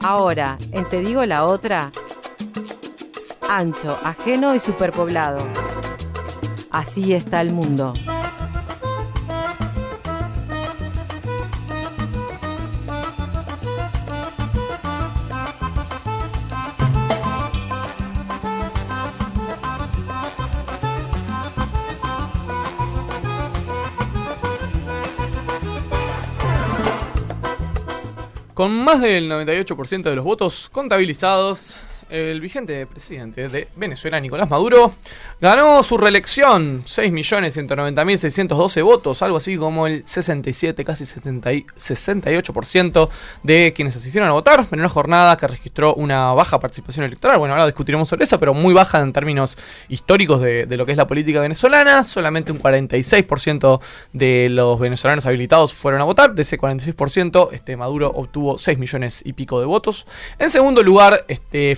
Ahora, en Te digo la otra, ancho, ajeno y superpoblado. Así está el mundo. Con más del 98% de los votos contabilizados, el vigente presidente de Venezuela, Nicolás Maduro, ganó su reelección, 6.190.612 votos, algo así como el 67, casi 68% de quienes asistieron a votar, en una jornada que registró una baja participación electoral. Bueno, ahora discutiremos sobre eso, pero muy baja en términos históricos de lo que es la política venezolana. Solamente un 46% de los venezolanos habilitados fueron a votar. De ese 46%, Maduro obtuvo 6 millones y pico de votos. En segundo lugar,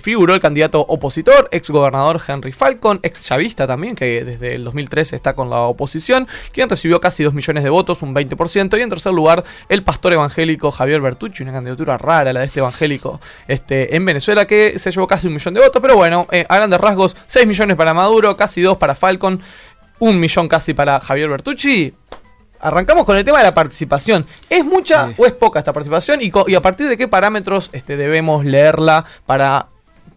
figuró el candidato opositor, ex gobernador Henry Falcon, ex chavista también, que desde el 2013 está con la oposición, quien recibió casi 2 millones de votos, un 20%. Y en tercer lugar, el pastor evangélico Javier Bertucci, una candidatura rara la de este evangélico en Venezuela, que se llevó casi 1 millón de votos. Pero bueno, a grandes rasgos, 6 millones para Maduro, casi 2 para Falcon, 1 millón casi para Javier Bertucci. Arrancamos con el tema de la participación. ¿Es mucha o es poca esta participación? ¿Y a partir de qué parámetros debemos leerla para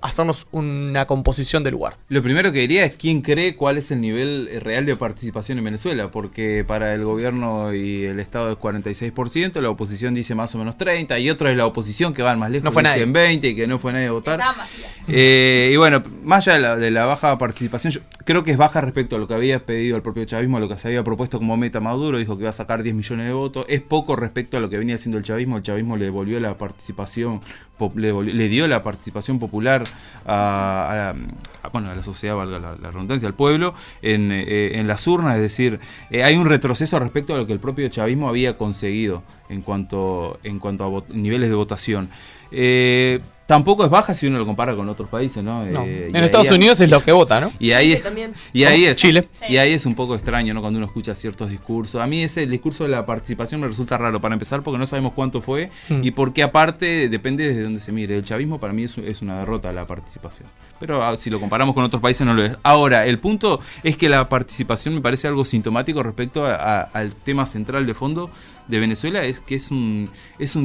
hacernos una composición del lugar? Lo primero que diría es quién cree cuál es el nivel real de participación en Venezuela, porque para el gobierno y el Estado es 46%, la oposición dice más o menos 30%, y otra es la oposición que van más lejos, no fue dicen 20% y que no fue nadie a votar. Y bueno, más allá de la baja participación, yo creo que es baja respecto a lo que había pedido el propio chavismo, a lo que se había propuesto como meta Maduro, dijo que iba a sacar 10 millones de votos, es poco respecto a lo que venía haciendo el chavismo le devolvió la participación, le dio la participación popular a la sociedad, valga la redundancia, al pueblo, en las urnas. Es decir, hay un retroceso respecto a lo que el propio chavismo había conseguido en cuanto a niveles de votación. Tampoco es baja si uno lo compara con otros países, ¿no? En Estados Unidos es lo que vota, ¿no? Y ahí es Chile. Y ahí es un poco extraño, ¿no? Cuando uno escucha ciertos discursos. A mí el discurso de la participación me resulta raro, para empezar, porque no sabemos cuánto fue y porque aparte depende desde dónde se mire. El chavismo para mí es una derrota la participación. Pero si lo comparamos con otros países no lo es. Ahora, el punto es que la participación me parece algo sintomático respecto al tema central de fondo de Venezuela, es que es un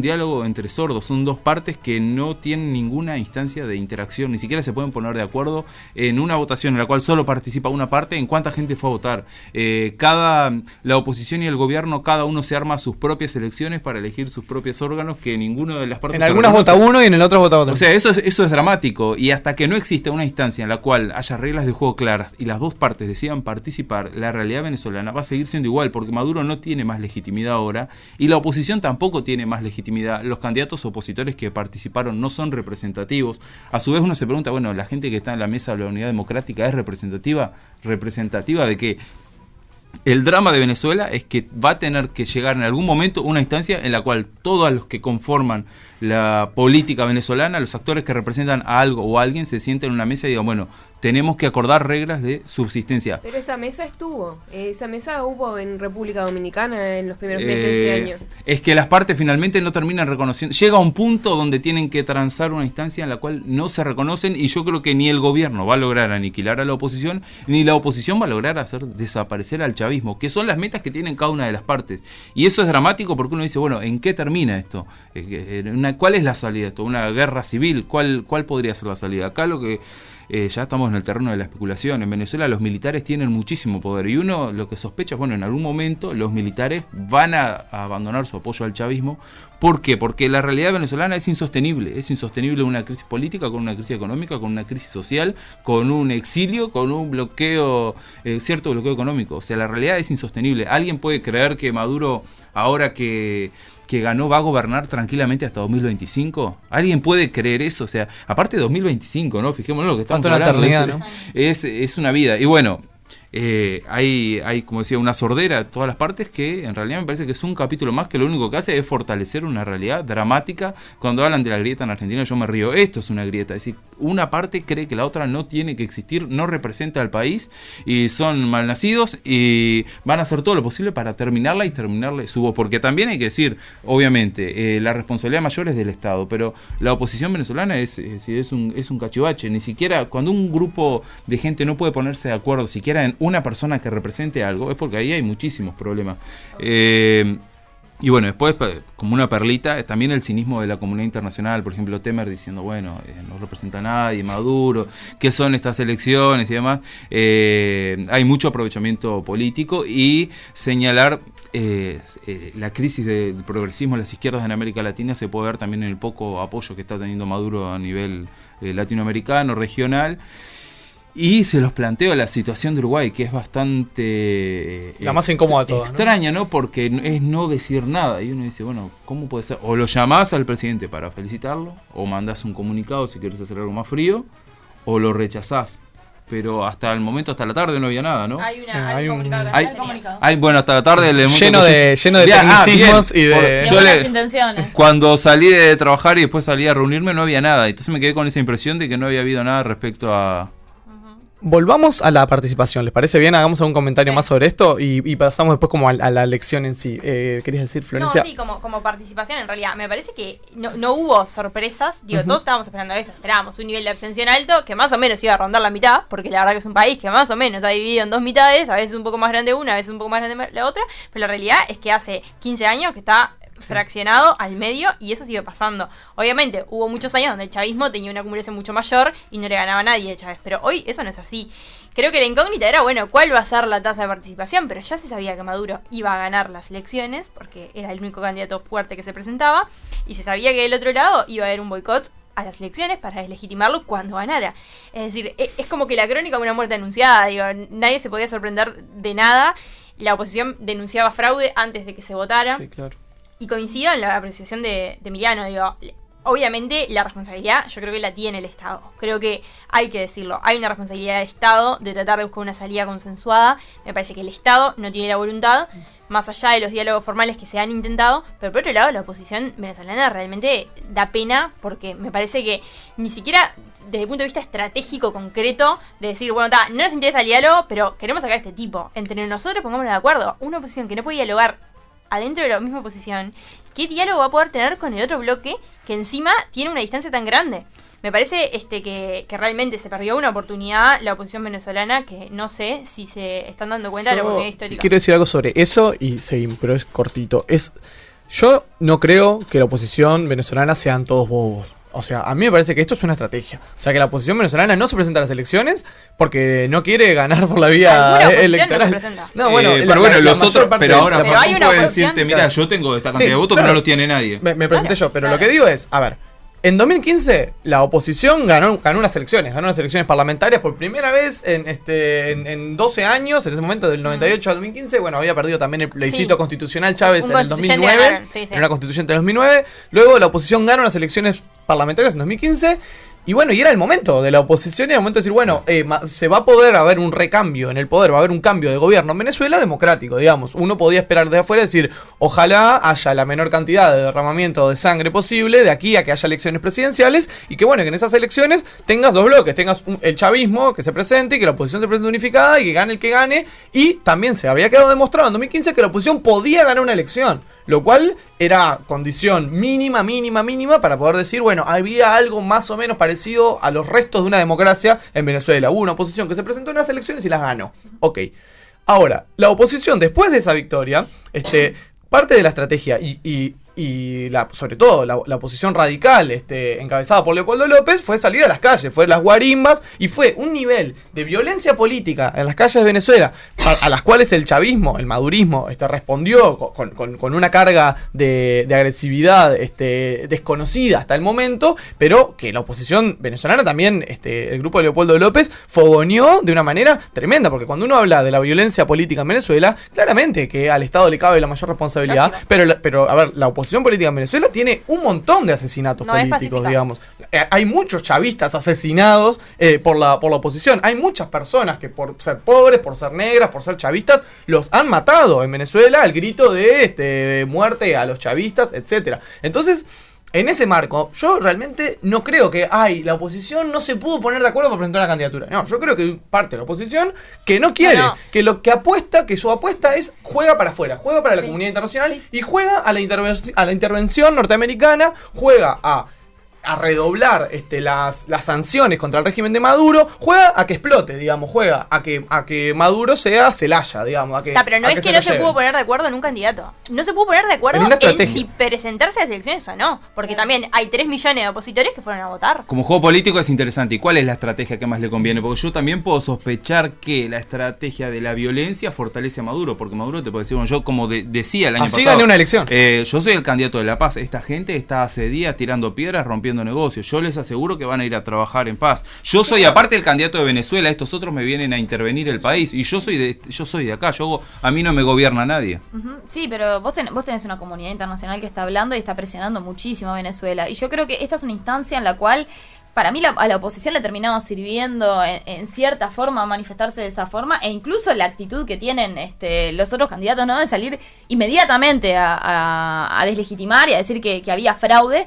diálogo entre sordos. Son dos partes que no tienen ninguna instancia de interacción, ni siquiera se pueden poner de acuerdo en una votación en la cual solo participa una parte, en cuánta gente fue a votar. La oposición y el gobierno, cada uno se arma sus propias elecciones para elegir sus propios órganos, que ninguno de las partes... En algunas vota uno y en el otro vota otro. O sea, eso es dramático, y hasta que no existe una instancia en la cual haya reglas de juego claras y las dos partes decidan participar, la realidad venezolana va a seguir siendo igual, porque Maduro no tiene más legitimidad ahora y la oposición tampoco tiene más legitimidad. Los candidatos opositores que participaron no son representativos. A su vez uno se pregunta, bueno, la gente que está en la mesa de la Unidad Democrática es representativa de que el drama de Venezuela es que va a tener que llegar en algún momento una instancia en la cual todos los que conforman la política venezolana, los actores que representan a algo o a alguien, se sienten en una mesa y digan, bueno, tenemos que acordar reglas de subsistencia. Pero esa mesa hubo en República Dominicana en los primeros meses de este año. Es que las partes finalmente no terminan reconociendo. Llega a un punto donde tienen que transar una instancia en la cual no se reconocen, y yo creo que ni el gobierno va a lograr aniquilar a la oposición, ni la oposición va a lograr hacer desaparecer al chavismo, que son las metas que tienen cada una de las partes. Y eso es dramático porque uno dice, bueno, ¿en qué termina esto? ¿Cuál es la salida de esto? ¿Una guerra civil? ¿Cuál podría ser la salida? Acá lo que... ya estamos en el terreno de la especulación. En Venezuela los militares tienen muchísimo poder y uno lo que sospecha es, bueno, en algún momento los militares van a abandonar su apoyo al chavismo. ¿Por qué? Porque la realidad venezolana es insostenible una crisis política, con una crisis económica, con una crisis social, con un exilio, con un bloqueo, cierto bloqueo económico. O sea, la realidad es insostenible. ¿Alguien puede creer que Maduro, ahora que ganó, va a gobernar tranquilamente hasta 2025? ¿Alguien puede creer eso? O sea, aparte de 2025, ¿no? Fijémonos lo que estamos hablando. Eternidad, ¿no? Es una vida. Y bueno, hay, como decía, una sordera de todas las partes que en realidad me parece que es un capítulo más que lo único que hace es fortalecer una realidad dramática. Cuando hablan de la grieta en Argentina yo me río, esto es una grieta, es decir, una parte cree que la otra no tiene que existir, no representa al país y son malnacidos y van a hacer todo lo posible para terminarla y terminarle su voz, porque también hay que decir, obviamente, la responsabilidad mayor es del Estado, pero la oposición venezolana es un cachivache. Ni siquiera cuando un grupo de gente no puede ponerse de acuerdo siquiera en una persona que represente algo, es porque ahí hay muchísimos problemas. Y bueno, después, como una perlita, también el cinismo de la comunidad internacional. Por ejemplo, Temer diciendo, bueno, no representa a nadie, Maduro, ¿qué son estas elecciones y demás? Hay mucho aprovechamiento político y señalar la crisis del progresismo de las izquierdas en América Latina se puede ver también en el poco apoyo que está teniendo Maduro a nivel latinoamericano, regional. Y se los planteo la situación de Uruguay, que es bastante la más incómoda de todas, extraña, ¿no? Porque es no decir nada. Y uno dice, bueno, ¿cómo puede ser? O lo llamás al presidente para felicitarlo, o mandás un comunicado si quieres hacer algo más frío, o lo rechazás. Pero hasta el momento, hasta la tarde no había nada, ¿no? Hay un comunicado. Bueno, hasta la tarde lleno de tecnicismos y de buenas intenciones. Cuando salí de trabajar y después salí a reunirme no había nada. Entonces me quedé con esa impresión de que no había habido nada respecto a... Volvamos a la participación, ¿les parece bien? Hagamos un comentario más sobre esto y pasamos después como a la elección en sí. ¿Querías decir, Florencia? No, sí, como participación en realidad. Me parece que no hubo sorpresas. Digo, todos estábamos esperando esto. Esperábamos un nivel de abstención alto que más o menos iba a rondar la mitad, porque la verdad que es un país que más o menos está dividido en dos mitades, a veces un poco más grande una, a veces un poco más grande la otra, pero la realidad es que hace 15 años que está fraccionado al medio y eso sigue pasando. Obviamente hubo muchos años donde el chavismo tenía una acumulación mucho mayor y no le ganaba a nadie a Chávez, pero hoy eso no es así. Creo que la incógnita era, bueno, ¿cuál va a ser la tasa de participación? Pero ya se sabía que Maduro iba a ganar las elecciones porque era el único candidato fuerte que se presentaba y se sabía que del otro lado iba a haber un boicot a las elecciones para deslegitimarlo cuando ganara. Es decir, es como que la crónica de una muerte anunciada, digo, nadie se podía sorprender de nada. La oposición denunciaba fraude antes de que se votara. Sí, claro. Y coincido en la apreciación de Emiliano, digo, obviamente la responsabilidad yo creo que la tiene el Estado. Creo que hay que decirlo, hay una responsabilidad del Estado de tratar de buscar una salida consensuada. Me parece que el Estado no tiene la voluntad, más allá de los diálogos formales que se han intentado, pero por otro lado la oposición venezolana realmente da pena porque me parece que ni siquiera desde el punto de vista estratégico concreto de decir, bueno, no nos interesa el diálogo, pero queremos sacar a este tipo. Entre nosotros pongámonos de acuerdo. Una oposición que no puede dialogar adentro de la misma oposición, ¿qué diálogo va a poder tener con el otro bloque que encima tiene una distancia tan grande? Me parece que realmente se perdió una oportunidad la oposición venezolana que no sé si se están dando cuenta de la oportunidad histórica. Quiero decir algo sobre eso y seguimos, pero es cortito. Yo no creo que la oposición venezolana sean todos bobos. O sea, a mí me parece que esto es una estrategia. O sea, que la oposición venezolana no se presenta a las elecciones porque no quiere ganar por la vía electoral. No se presenta. No, bueno, pero bueno, los otros, pero ahora pero hay una puede oposición. decirte, mira, yo tengo esta cantidad de votos claro, que no lo tiene nadie. Me presenté yo, pero lo que digo es, a ver, en 2015 la oposición ganó unas elecciones parlamentarias por primera vez en 12 años, en ese momento del 98 al 2015, bueno, había perdido también el plebiscito constitucional Chávez en el 2009, en una constituyente del 2009, luego la oposición ganó las elecciones parlamentarias en 2015. Y bueno, y era el momento de la oposición, era el momento de decir, bueno, se va a poder haber un recambio en el poder, va a haber un cambio de gobierno en Venezuela democrático, digamos. Uno podía esperar de afuera y decir, ojalá haya la menor cantidad de derramamiento de sangre posible de aquí a que haya elecciones presidenciales y que bueno, que en esas elecciones tengas dos bloques, tengas el chavismo que se presente y que la oposición se presente unificada y que gane el que gane. Y también se había quedado demostrado en 2015 que la oposición podía ganar una elección, lo cual era condición mínima para poder decir, bueno, había algo más o menos parecido a los restos de una democracia en Venezuela. Hubo una oposición que se presentó en las elecciones y las ganó. Ok. Ahora, la oposición después de esa victoria, parte de la estrategia y sobre todo la oposición radical encabezada por Leopoldo López fue salir a las calles, fue las guarimbas y fue un nivel de violencia política en las calles de Venezuela a las cuales el chavismo, el madurismo respondió con una carga de agresividad desconocida hasta el momento, pero que la oposición venezolana también, el grupo de Leopoldo López fogoneó de una manera tremenda, porque cuando uno habla de la violencia política en Venezuela, claramente que al Estado le cabe la mayor responsabilidad, pero a ver, la oposición oposición política en Venezuela tiene un montón de asesinatos No es políticos, pacífica. digamos. Hay muchos chavistas asesinados por la oposición. Hay muchas personas que por ser pobres, por ser negras, por ser chavistas, los han matado en Venezuela al grito de muerte a los chavistas, etcétera. Entonces, en ese marco, yo realmente no creo que la oposición no se pudo poner de acuerdo para presentar una candidatura. No, yo creo que hay parte de la oposición que no quiere, No. que su apuesta es juega para afuera, juega para la comunidad internacional y juega a la intervención norteamericana, juega a redoblar las sanciones contra el régimen de Maduro, juega a que explote, digamos, juega a que Maduro sea Celaya, digamos. Pero no es que se no lo se lleven. pudo poner de acuerdo en un candidato. No se pudo poner de acuerdo En una en estrategia. si presentarse a las elecciones o no. Porque también hay 3 millones de opositores que fueron a votar. Como juego político es interesante. ¿Y cuál es la estrategia que más le conviene? Porque yo también puedo sospechar que la estrategia de la violencia fortalece a Maduro. Porque Maduro te puede decir, bueno, yo como decía el año Así pasado, gané una elección. yo soy el candidato de la paz. Esta gente está hace días tirando piedras, rompiendo negocios. Yo les aseguro que van a ir a trabajar en paz. Yo soy aparte el candidato de Venezuela. Estos otros me vienen a intervenir el país. Y yo soy de acá. A mí no me gobierna nadie. Ujú, sí, pero vos tenés una comunidad internacional que está hablando y está presionando muchísimo a Venezuela. Y yo creo que esta es una instancia en la cual, para mí, a la oposición le terminaba sirviendo en cierta forma manifestarse de esa forma, e incluso la actitud que tienen los otros candidatos, ¿no? De salir inmediatamente a deslegitimar y a decir que había fraude,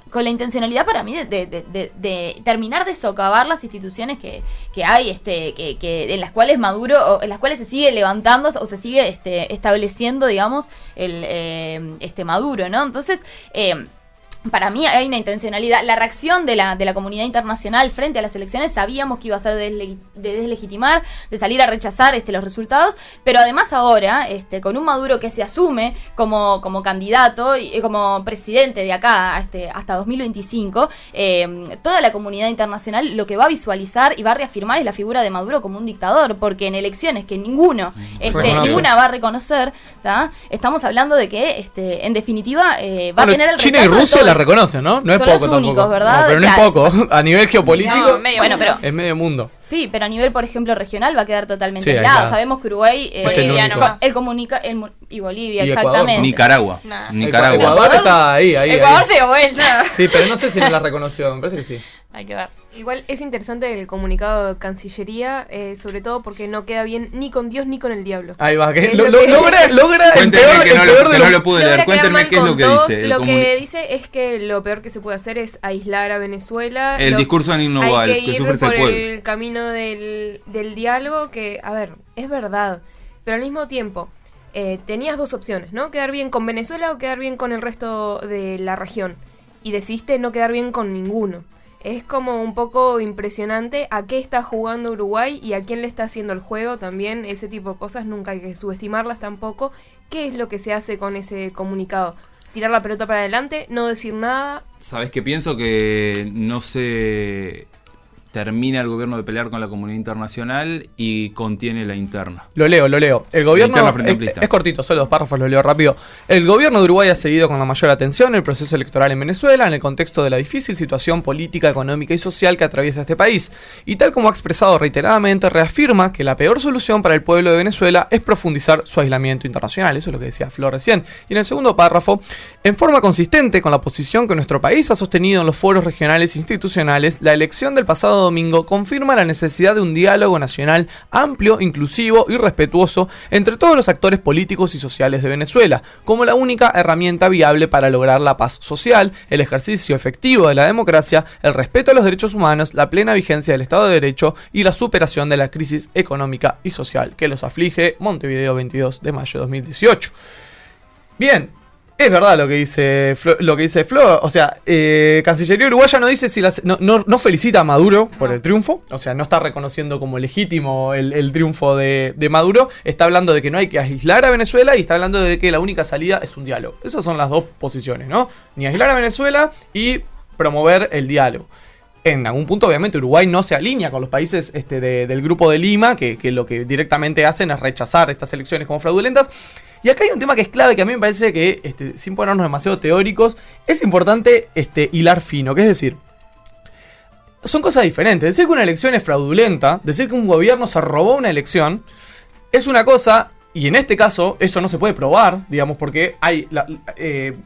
con la intencionalidad para mí de terminar de socavar las instituciones que hay, en las cuales Maduro, o en las cuales se sigue levantando o se sigue estableciendo, digamos, Maduro, ¿no? Entonces, para mí hay una intencionalidad. La reacción de la comunidad internacional frente a las elecciones sabíamos que iba a ser de deslegitimar, de salir a rechazar los resultados, pero además ahora, con un Maduro que se asume como candidato y como presidente de acá hasta 2025, toda la comunidad internacional lo que va a visualizar y va a reafirmar es la figura de Maduro como un dictador, porque en elecciones que ninguna va a reconocer, ¿tá? Estamos hablando de que en definitiva va a tener el China y rechazo de Rusia todo la reconocen, ¿no? No es Son poco los tampoco. únicos, ¿verdad? No, pero no Claro, es poco. A nivel geopolítico, No, medio Bueno, mundo. pero es medio mundo. sí, pero a nivel, por ejemplo, regional va a quedar totalmente Sí, aislado. aislado. Sabemos que Uruguay Es el único. y Bolivia, Y Ecuador, exactamente. Nicaragua. Nah. Nicaragua. Ecuador está ahí. Ecuador se dio vuelta. Sí, pero no sé si no la reconoció. Me parece que sí. Hay que ver. Igual es interesante el comunicado de Cancillería, sobre todo porque no queda bien ni con Dios ni con el diablo. Ahí va. Que Es lo- lo que- logra el Cuéntenme peor, que el no, peor lo, de que los... no lo pude Logra leer. quedar Cuéntenme mal qué es lo con que todos. dice. Lo que dice es que lo peor que se puede hacer es aislar a Venezuela. El discurso de Nino Boal, Hay que que ir sufre es el por pueblo. el camino del diálogo, que, a ver, es verdad, pero al mismo tiempo tenías dos opciones, ¿no? Quedar bien con Venezuela o quedar bien con el resto de la región. Y decidiste no quedar bien con ninguno. Es como un poco impresionante a qué está jugando Uruguay y a quién le está haciendo el juego también. Ese tipo de cosas nunca hay que subestimarlas tampoco. ¿Qué es lo que se hace con ese comunicado? Tirar la pelota para adelante, no decir nada. ¿Sabes qué? Pienso que no se termina el gobierno de pelear con la comunidad internacional y contiene la interna. Lo leo. El gobierno Interna frente amplista. es cortito, solo 2 párrafos, lo leo rápido. El gobierno de Uruguay ha seguido con la mayor atención el proceso electoral en Venezuela en el contexto de la difícil situación política, económica y social que atraviesa este país. Y tal como ha expresado reiteradamente, reafirma que la peor solución para el pueblo de Venezuela es profundizar su aislamiento internacional. Eso es lo que decía Flor recién. Y en el segundo párrafo, en forma consistente con la posición que nuestro país ha sostenido en los foros regionales e institucionales, la elección del pasado domingo confirma la necesidad de un diálogo nacional amplio, inclusivo y respetuoso entre todos los actores políticos y sociales de Venezuela, como la única herramienta viable para lograr la paz social, el ejercicio efectivo de la democracia, el respeto a los derechos humanos, la plena vigencia del Estado de Derecho y la superación de la crisis económica y social que los aflige. Montevideo, 22 de mayo de 2018. Bien. Es verdad lo que dice Flo, o sea, Cancillería Uruguaya no dice si no felicita a Maduro por el triunfo, o sea, no está reconociendo como legítimo el triunfo de Maduro, está hablando de que no hay que aislar a Venezuela y está hablando de que la única salida es un diálogo. Esas son las dos posiciones, ¿no? Ni aislar a Venezuela y promover el diálogo. En algún punto, obviamente, Uruguay no se alinea con los países del Grupo de Lima, que lo que directamente hacen es rechazar estas elecciones como fraudulentas. Y acá hay un tema que es clave, que a mí me parece que, sin ponernos demasiado teóricos, es importante hilar fino, que es decir, son cosas diferentes. Decir que una elección es fraudulenta, decir que un gobierno se robó una elección, es una cosa, Y en este caso, eso no se puede probar, digamos, porque hay...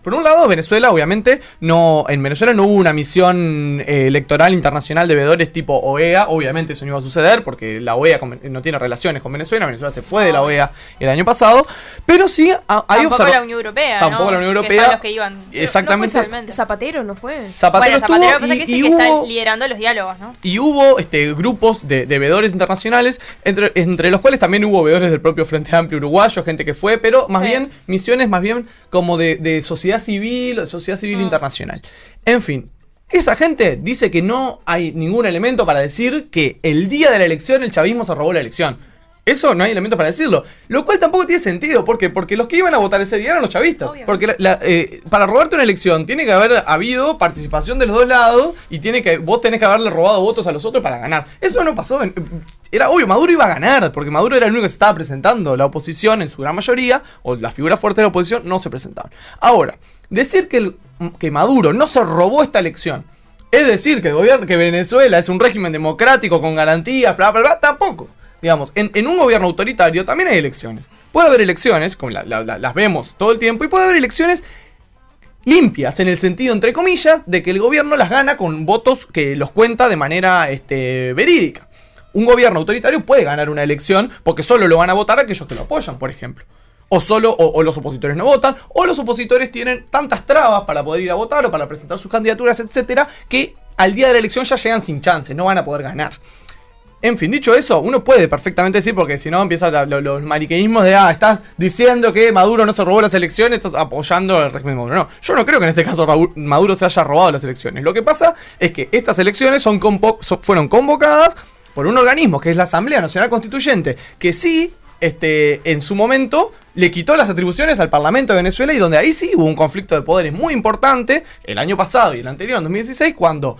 por un lado, Venezuela, obviamente, en Venezuela no hubo una misión electoral internacional de veedores tipo OEA. Obviamente eso no iba a suceder porque la OEA no tiene relaciones con Venezuela. Venezuela se fue de la OEA el año pasado. Pero sí hay tampoco la Unión Europea, Tampoco ¿no? la Unión Que Europea. son los que iban. Exactamente. ¿No fue Zapatero, no fue? Zapatero Zapatero estuvo pasa que es el y que hubo... está liderando los diálogos, ¿no? Y hubo grupos de veedores internacionales, entre los cuales también hubo veedores del propio Frente Amplio Uruguayo, gente que fue, pero más bien misiones más bien como de sociedad civil internacional. En fin, esa gente dice que no hay ningún elemento para decir que el día de la elección el chavismo se robó la elección. Eso no hay elemento para decirlo. Lo cual tampoco tiene sentido. ¿Por qué? Porque los que iban a votar ese día eran los chavistas. Obvio. Porque para robarte una elección tiene que haber habido participación de los dos lados y vos tenés que haberle robado votos a los otros para ganar. Eso no pasó. Era obvio, Maduro iba a ganar, porque Maduro era el único que se estaba presentando. La oposición, en su gran mayoría, o las figuras fuertes de la oposición, no se presentaban. Ahora, decir que Maduro no se robó esta elección, es decir, que Venezuela es un régimen democrático con garantías, bla, bla, bla, tampoco. Digamos, en un gobierno autoritario también hay elecciones. Puede haber elecciones, como las vemos todo el tiempo, y puede haber elecciones limpias, en el sentido, entre comillas, de que el gobierno las gana con votos que los cuenta de manera verídica. Un gobierno autoritario puede ganar una elección porque solo lo van a votar aquellos que lo apoyan, por ejemplo. O los opositores no votan, o los opositores tienen tantas trabas para poder ir a votar o para presentar sus candidaturas, etcétera, que al día de la elección ya llegan sin chances, no van a poder ganar. En fin, dicho eso, uno puede perfectamente decir, porque si no empiezan los maniqueísmos de, estás diciendo que Maduro no se robó las elecciones, estás apoyando al régimen de Maduro. No, yo no creo que en este caso Maduro se haya robado las elecciones. Lo que pasa es que estas elecciones fueron convocadas por un organismo que es la Asamblea Nacional Constituyente, que sí, en su momento, le quitó las atribuciones al Parlamento de Venezuela, y donde ahí sí hubo un conflicto de poderes muy importante, el año pasado y el anterior, en 2016, cuando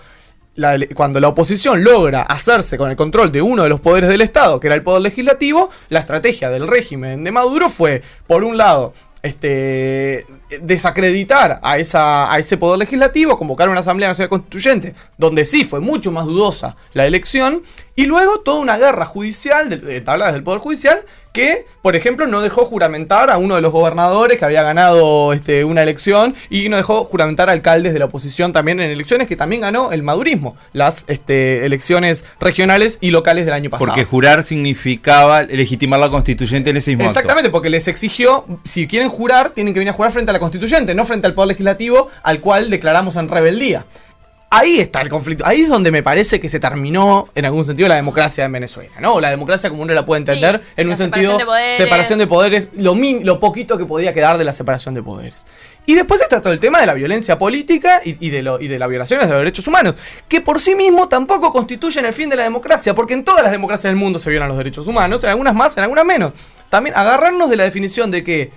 la oposición logra hacerse con el control de uno de los poderes del Estado, que era el poder legislativo. La estrategia del régimen de Maduro fue, por un lado, desacreditar a ese poder legislativo, convocar una Asamblea Nacional Constituyente, donde sí fue mucho más dudosa la elección, y luego toda una guerra judicial, de tabladas del Poder Judicial, que, por ejemplo, no dejó juramentar a uno de los gobernadores que había ganado una elección, y no dejó juramentar a alcaldes de la oposición también en elecciones que también ganó el madurismo, las elecciones regionales y locales del año pasado. Porque jurar significaba legitimar la constituyente en ese mismo acto. Exactamente, porque les exigió, si quieren jurar, tienen que venir a jurar frente a la constituyente, no frente al poder legislativo al cual declaramos en rebeldía. Ahí está el conflicto, ahí es donde me parece que se terminó en algún sentido la democracia en Venezuela, ¿no? O la democracia como uno la puede entender, en un sentido separación de poderes, lo poquito que podía quedar de la separación de poderes. Y después está todo el tema de la violencia política y de las violaciones de los derechos humanos, que por sí mismo tampoco constituyen el fin de la democracia, porque en todas las democracias del mundo se violan los derechos humanos, en algunas más, en algunas menos. También agarrarnos de la definición de que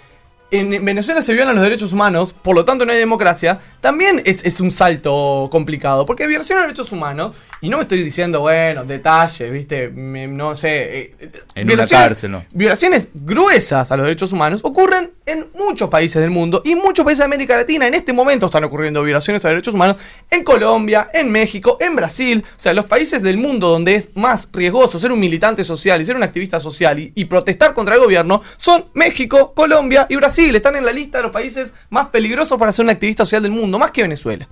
en Venezuela se violan los derechos humanos, por lo tanto no hay democracia, también es un salto complicado, porque violación de derechos humanos, y no me estoy diciendo, bueno, detalle, viste, no sé, en una cárcel, ¿no? Violaciones gruesas a los derechos humanos ocurren en muchos países del mundo, y muchos países de América Latina en este momento están ocurriendo violaciones a derechos humanos, en Colombia, en México, en Brasil, o sea, los países del mundo donde es más riesgoso ser un militante social y ser un activista social y protestar contra el gobierno son México, Colombia y Brasil. Están en la lista de los países más peligrosos para ser un activista social del mundo, más que Venezuela.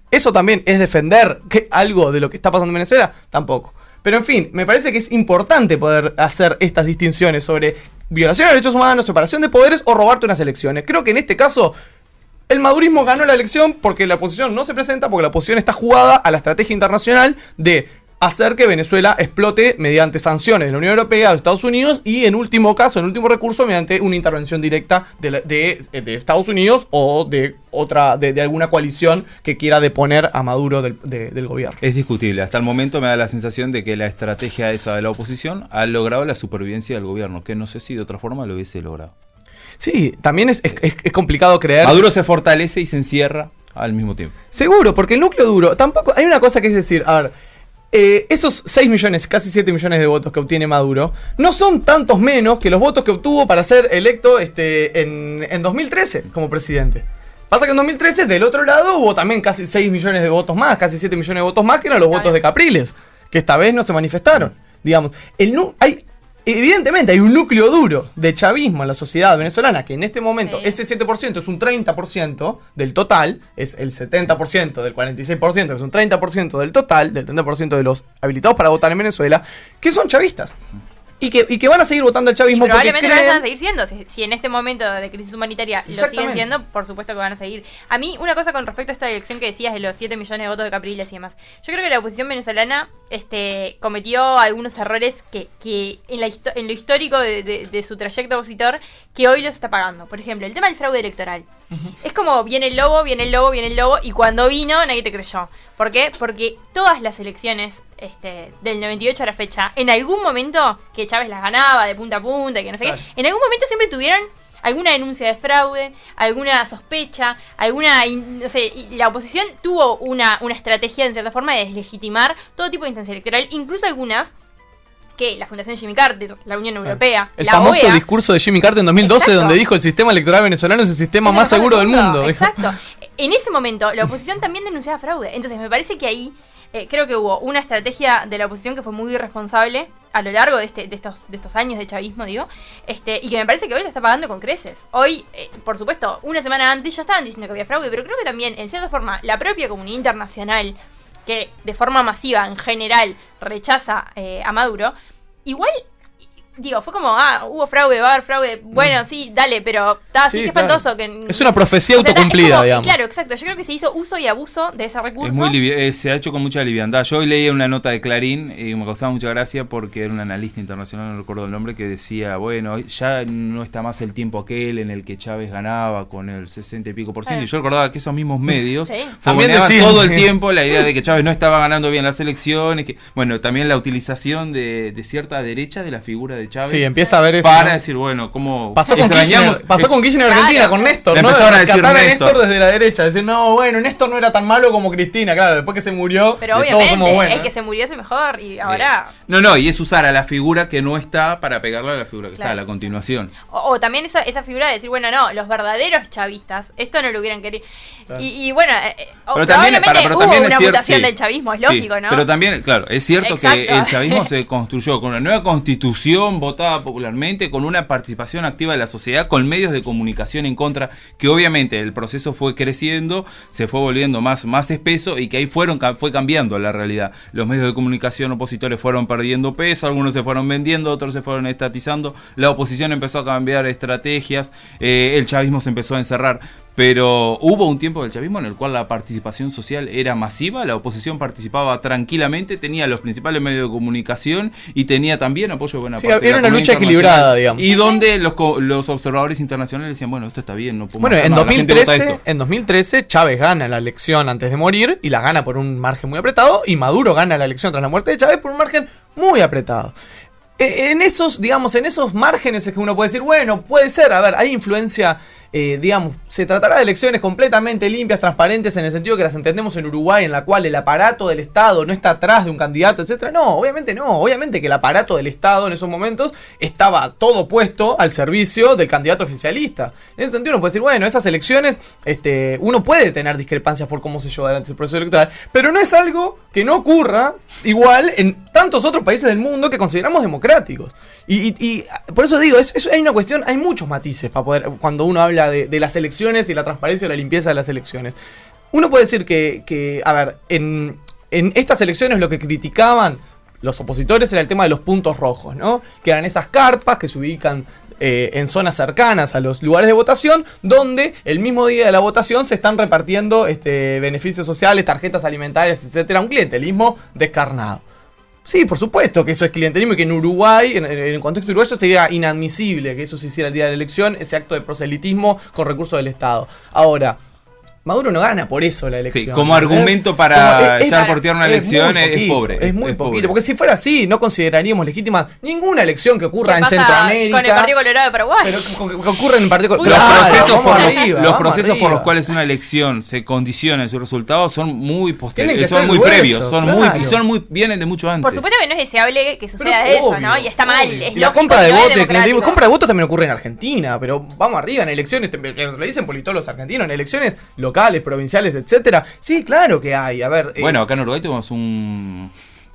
¿Eso también es defender algo de lo que está pasando en Venezuela? Tampoco. Pero en fin, me parece que es importante poder hacer estas distinciones sobre violación de derechos humanos, separación de poderes o robarte unas elecciones. Creo que en este caso el madurismo ganó la elección porque la oposición no se presenta, porque la oposición está jugada a la estrategia internacional de hacer que Venezuela explote mediante sanciones de la Unión Europea, de Estados Unidos y en último caso, en último recurso, mediante una intervención directa de Estados Unidos o de alguna coalición que quiera deponer a Maduro del gobierno. Es discutible. Hasta el momento me da la sensación de que la estrategia esa de la oposición ha logrado la supervivencia del gobierno, que no sé si de otra forma lo hubiese logrado. Sí, también es complicado creer. Maduro se fortalece y se encierra al mismo tiempo. Seguro, porque el núcleo duro, tampoco, hay una cosa que es decir, a ver, esos 6 millones, casi 7 millones de votos que obtiene Maduro, no son tantos menos que los votos que obtuvo para ser electo en 2013 como presidente. Pasa que en 2013 del otro lado hubo también casi 6 millones de votos más, casi 7 millones de votos más, que eran los votos de Capriles, que esta vez no se manifestaron. Digamos, evidentemente hay un núcleo duro de chavismo en la sociedad venezolana, que en este momento ese 7% es un 30% del total, es el 70% del 46%, que es un 30% del total, del 30% de los habilitados para votar en Venezuela, que son chavistas. Y que van a seguir votando el chavismo porque probablemente lo van a creen... seguir siendo. Si en este momento de crisis humanitaria lo siguen Exactamente. siendo, por supuesto que van a seguir. A mí, una cosa con respecto a esta elección que decías de los 7 millones de votos de Capriles y demás. Yo creo que la oposición venezolana cometió algunos errores que en lo histórico de su trayecto opositor, que hoy los está pagando. Por ejemplo, el tema del fraude electoral. Es como viene el lobo, y cuando vino nadie te creyó. ¿Por qué? Porque todas las elecciones del 98 a la fecha, en algún momento que Chávez las ganaba de punta a punta, y que no sé qué, en algún momento siempre tuvieron alguna denuncia de fraude, alguna sospecha, no sé, y la oposición tuvo una estrategia en cierta forma de deslegitimar todo tipo de instancia electoral, incluso algunas que la Fundación Jimmy Carter, la Unión Europea, El la famoso OEA, discurso de Jimmy Carter en 2012, Exacto. donde dijo el sistema electoral venezolano es el sistema es el más mejor seguro del mundo. Exacto. En ese momento la oposición también denunciaba fraude. Entonces me parece que ahí creo que hubo una estrategia de la oposición que fue muy irresponsable a lo largo de estos años de chavismo, digo, y que me parece que hoy lo está pagando con creces. Hoy, por supuesto, una semana antes ya estaban diciendo que había fraude, pero creo que también, en cierta forma, la propia comunidad internacional, que de forma masiva, en general, rechaza a Maduro, igual... Digo, fue como, hubo fraude, va a haber fraude. Bueno, sí, dale, pero está así, Sí, que claro. espantoso. Es una profecía autocumplida, es como, digamos. Claro, exacto. Yo creo que se hizo uso y abuso de ese recurso. Es muy se ha hecho con mucha liviandad. Yo hoy leí una nota de Clarín y me causaba mucha gracia porque era un analista internacional, no recuerdo el nombre, que decía, bueno, ya no está más el tiempo aquel en el que Chávez ganaba con el 60 y pico por ciento. Y yo recordaba que esos mismos medios Sí. También fogoneaban decían todo el que- tiempo la idea de que Chávez no estaba ganando bien las elecciones. Que, bueno, también la utilización de cierta derecha de la figura de Chávez. Sí, empieza a ver eso. para ¿no? decir, bueno, ¿cómo Pasó con extrañamos? Kirchner, en Argentina, Claro. con Néstor, Le ¿no? empezaron a decir Rescatar Néstor. desde la derecha, decir, no, bueno, Néstor no era tan malo como Cristina, claro, después que se murió, Pero todos obviamente, somos buenos. el que se murió es el mejor. Y ahora. No, y es usar a la figura que no está para pegarle a la figura que Claro. está, a la continuación. O también esa figura de decir, bueno, no, los verdaderos chavistas, esto no lo hubieran querido. Claro. Y bueno, Pero también, probablemente también hubo es una cierto, mutación sí, del chavismo, es sí, lógico, ¿no? Pero también, claro, es cierto que Exacto. el chavismo se construyó con una nueva constitución votada popularmente, con una participación activa de la sociedad, con medios de comunicación en contra, que obviamente el proceso fue creciendo, se fue volviendo más espeso y que ahí fue cambiando la realidad. Los medios de comunicación opositores fueron perdiendo peso, algunos se fueron vendiendo, otros se fueron estatizando, la oposición empezó a cambiar estrategias, el chavismo se empezó a encerrar. Pero hubo un tiempo del chavismo en el cual la participación social era masiva, la oposición participaba tranquilamente, tenía los principales medios de comunicación y tenía también apoyo de buena Sí, parte de era la una lucha comunidad equilibrada, internacional. digamos. Y donde los observadores internacionales decían, bueno, esto está bien, no podemos Bueno, hacer en nada, la gente vota esto. en 2013 Chávez gana la elección antes de morir y la gana por un margen muy apretado, y Maduro gana la elección tras la muerte de Chávez por un margen muy apretado. En esos márgenes es que uno puede decir, bueno, puede ser, a ver, hay influencia, digamos, se tratará de elecciones completamente limpias, transparentes, en el sentido que las entendemos en Uruguay, en la cual el aparato del Estado no está atrás de un candidato, etcétera. No, obviamente que el aparato del Estado en esos momentos estaba todo puesto al servicio del candidato oficialista. En ese sentido uno puede decir, bueno, esas elecciones, uno puede tener discrepancias por cómo se llevó adelante el proceso electoral, pero no es algo que no ocurra igual en tantos otros países del mundo que consideramos democráticos. Y por eso digo, hay una cuestión, hay muchos matices para poder, cuando uno habla de las elecciones y la transparencia o la limpieza de las elecciones. Uno puede decir que a ver, en estas elecciones lo que criticaban los opositores era el tema de los puntos rojos, ¿no? Que eran esas carpas que se ubican en zonas cercanas a los lugares de votación, donde el mismo día de la votación se están repartiendo beneficios sociales, tarjetas alimentarias, etcétera, un clientelismo descarnado. Sí, por supuesto que eso es clientelismo y que en Uruguay, en el contexto uruguayo, sería inadmisible que eso se hiciera el día de la elección, ese acto de proselitismo con recursos del Estado. Ahora, Maduro no gana por eso la elección. Sí, como ¿entendés? argumento para Como- echar por tierra una elección muy es poquito, pobre. Es muy poquito, pobre. porque si fuera así, no consideraríamos legítima ninguna elección que ocurra ¿Qué en pasa Centroamérica. con el Partido Colorado de Paraguay? Pero que ocurre en el Partido Los Claro, procesos, vamos por, arriba, los vamos procesos por arriba. los cuales una elección se condiciona en sus resultados son muy Tienen posteriores, que son ser muy gruesos, previos, claro. vienen de mucho antes. Por supuesto que no es deseable que suceda Pero eso, obvio, ¿no? Y está mal, obvio. es Y la lógico, compra de no es votos, democrático. compra de votos también ocurre en Argentina, pero vamos arriba, en elecciones, le dicen politólogos argentinos, en elecciones locales, provinciales, etcétera. Sí, claro que hay, a ver. Bueno, acá en Uruguay tuvimos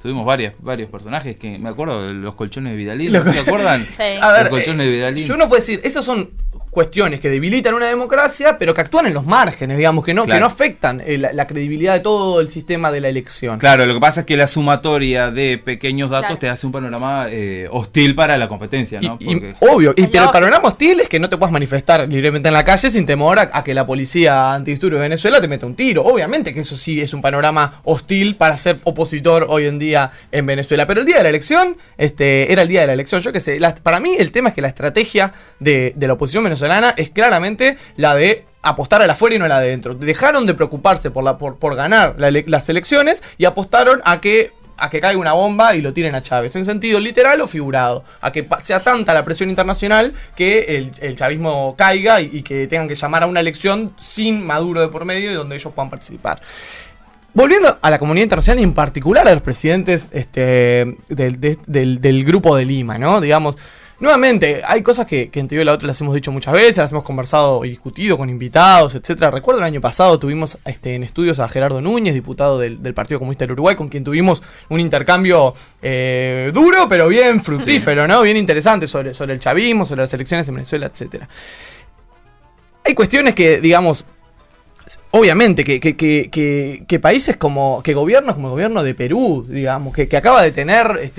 tuvimos varios personajes que me acuerdo de los colchones de Vidalín, ¿no se acuerdan? Sí. A ver, Los colchones de Vidalín. yo no puedo decir, esas son cuestiones que debilitan una democracia, pero que actúan en los márgenes, digamos, que no Claro. afectan la credibilidad de todo el sistema de la elección. Claro, lo que pasa es que la sumatoria de pequeños datos Claro. te hace un panorama hostil para la competencia, ¿no? Obvio, Es pero el lógico. panorama hostil es que no te puedas manifestar libremente en la calle sin temor a que la policía antidisturbios de Venezuela te meta un tiro. Obviamente que eso sí es un panorama hostil para ser opositor hoy en día en Venezuela. Pero el día de la elección, era el día de la elección. Yo qué sé, para mí el tema es que la estrategia de la oposición venezolana es claramente la de apostar a la afuera y no a la de dentro. Dejaron de preocuparse por ganar las elecciones y apostaron a que caiga una bomba y lo tiren a Chávez, en sentido literal o figurado, a que sea tanta la presión internacional que el chavismo caiga y que tengan que llamar a una elección sin Maduro de por medio y donde ellos puedan participar. Volviendo a la comunidad internacional y en particular a los presidentes del Grupo de Lima, ¿no? Digamos, nuevamente, hay cosas que en Te Digo la Otra las hemos dicho muchas veces, las hemos conversado y discutido con invitados, etcétera. Recuerdo el año pasado tuvimos en estudios a Gerardo Núñez, diputado del Partido Comunista del Uruguay, con quien tuvimos un intercambio duro, pero bien fructífero, ¿no? Bien interesante sobre el chavismo, sobre las elecciones en Venezuela, etcétera. Hay cuestiones que, digamos, obviamente, que países que gobiernos como el gobierno de Perú, digamos, que acaba de tener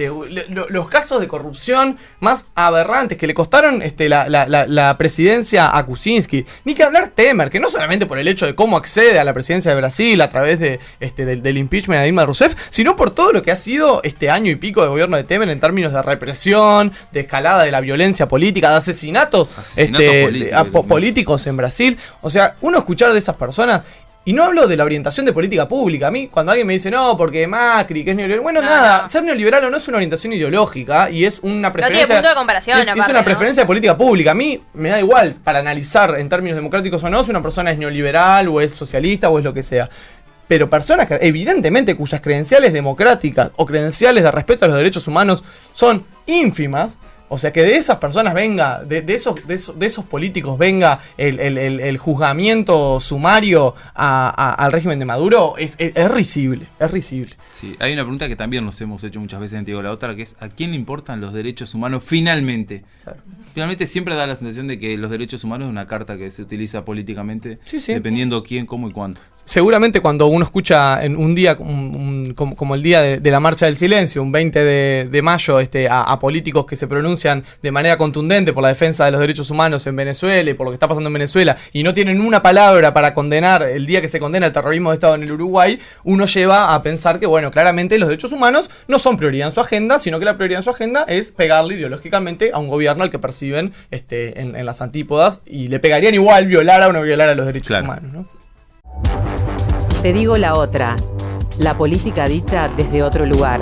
los casos de corrupción más aberrantes que le costaron la presidencia a Kuczynski, ni que hablar Temer, que no solamente por el hecho de cómo accede a la presidencia de Brasil a través del impeachment a Dilma Rousseff, sino por todo lo que ha sido este año y pico de gobierno de Temer en términos de represión, de escalada de la violencia política, de asesinatos políticos en Brasil. O sea, uno escuchar de esas personas. Y no hablo de la orientación de política pública. A mí, cuando alguien me dice, no, porque Macri, que es neoliberal. Bueno, No. ser neoliberal o no es una orientación ideológica y es una preferencia. tiene punto de comparación, Es aparte, una ¿no? preferencia de política pública. A mí me da igual para analizar en términos democráticos o no si una persona es neoliberal o es socialista o es lo que sea. Pero personas que, evidentemente, cuyas credenciales democráticas o credenciales de respeto a los derechos humanos son ínfimas. O sea, que de esas personas venga, de esos políticos venga el juzgamiento sumario al régimen de Maduro, es risible, es risible. Sí, hay una pregunta que también nos hemos hecho muchas veces en Te Digo la Otra, que es ¿a quién le importan los derechos humanos finalmente? Claro. Finalmente siempre da la sensación de que los derechos humanos es una carta que se utiliza políticamente, Sí. dependiendo quién, cómo y cuánto. Seguramente cuando uno escucha en un día como el día de la Marcha del Silencio, un 20 de mayo, a políticos que se pronuncian de manera contundente por la defensa de los derechos humanos en Venezuela y por lo que está pasando en Venezuela, y no tienen una palabra para condenar el día que se condena el terrorismo de Estado en el Uruguay, uno lleva a pensar que, bueno, claramente los derechos humanos no son prioridad en su agenda, sino que la prioridad en su agenda es pegarle ideológicamente a un gobierno al que perciben en las antípodas, y le pegarían igual violar a los derechos Claro. humanos, ¿no? Te Digo la Otra, la política dicha desde otro lugar.